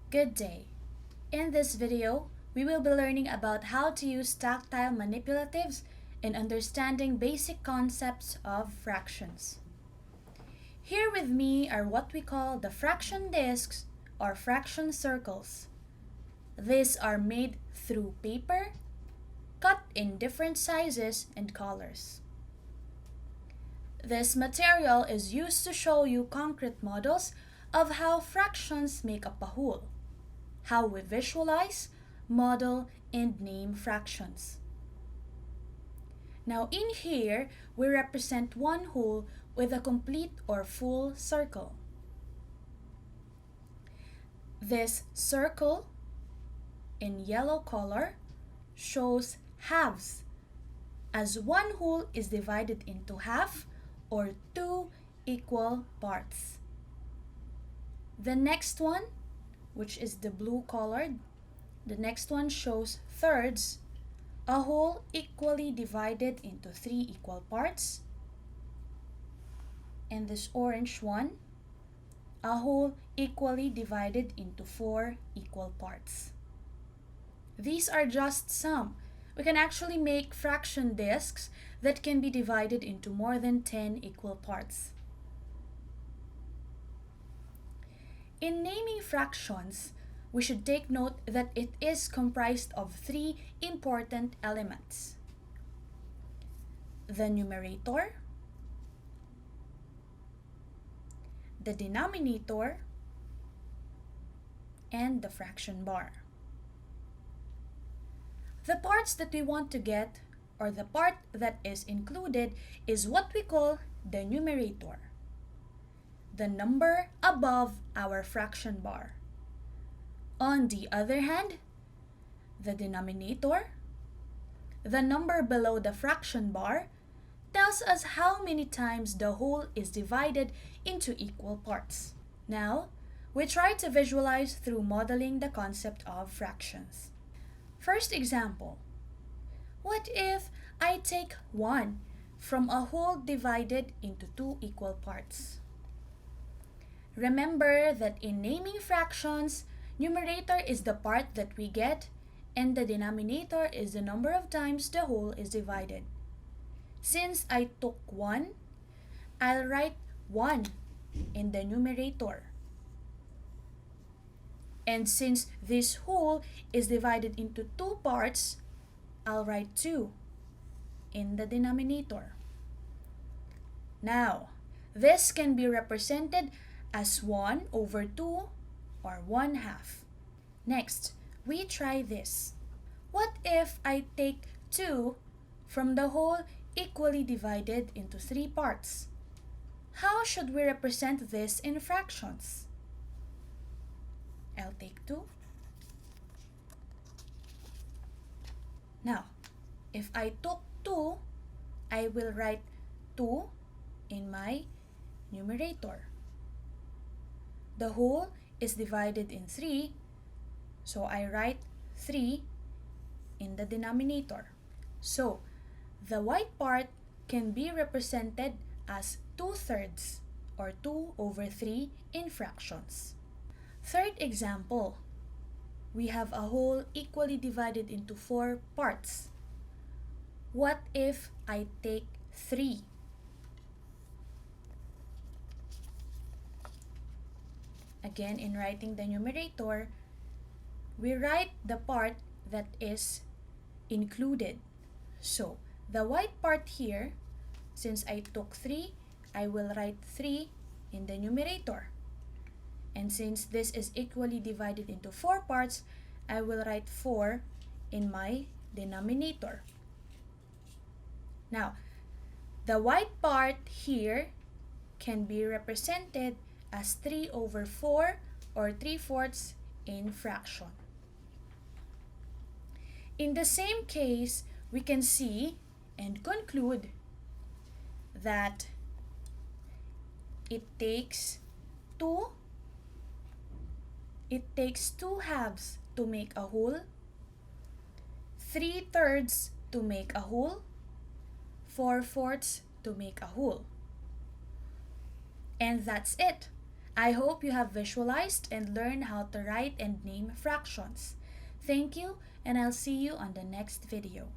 Good day. In this video, we will be learning about how to use tactile manipulatives in understanding basic concepts of fractions. Here with me are what we call the fraction discs or fraction circles. These are made through paper, cut in different sizes and colors. This material is used to show you concrete models of how fractions make up a whole, how we visualize, model, and name fractions. Now in here, we represent one whole with a complete or full circle. This circle in yellow color shows halves, as one whole is divided into half or two equal parts. The next one, which is the blue colored, the next one shows thirds, a whole equally divided into three equal parts. And this orange one, a whole equally divided into four equal parts. These are just some. We can actually make fraction discs that can be divided into more than 10 equal parts. In naming fractions, we should take note that it is comprised of three important elements: the numerator, the denominator, and the fraction bar. The parts that we want to get, or the part that is included, is what we call the numerator, the number above our fraction bar. On the other hand, the denominator, the number below the fraction bar, tells us how many times the whole is divided into equal parts. Now, we try to visualize through modeling the concept of fractions. First example, what if I take 1 from a whole divided into two equal parts? Remember that in naming fractions, numerator is the part that we get and the denominator is the number of times the whole is divided. Since I took 1, I'll write 1 in the numerator. And since this whole is divided into two parts, I'll write 2 in the denominator. Now, this can be represented as 1 over 2 or 1/2. Next, we try this. What if I take 2 from the whole equally divided into three parts? How should we represent this in fractions? I'll take 2. Now, if I took 2, I will write 2 in my numerator. The whole is divided in 3, so I write 3 in the denominator. So, the white part can be represented as 2/3 or 2 over 3 in fractions. Third example, we have a whole equally divided into 4 parts. What if I take 3? Again, in writing the numerator, we write the part that is included. So, the white part here, since I took 3, I will write 3 in the numerator. And since this is equally divided into 4 parts, I will write 4 in my denominator. Now, the white part here can be represented as 3 over 4 or 3/4 in fraction. In the same case, we can see and conclude that it takes 2 halves to make a whole, 3/3 to make a whole, 4/4 to make a whole. And that's it. I hope you have visualized and learned how to write and name fractions. Thank you, and I'll see you on the next video.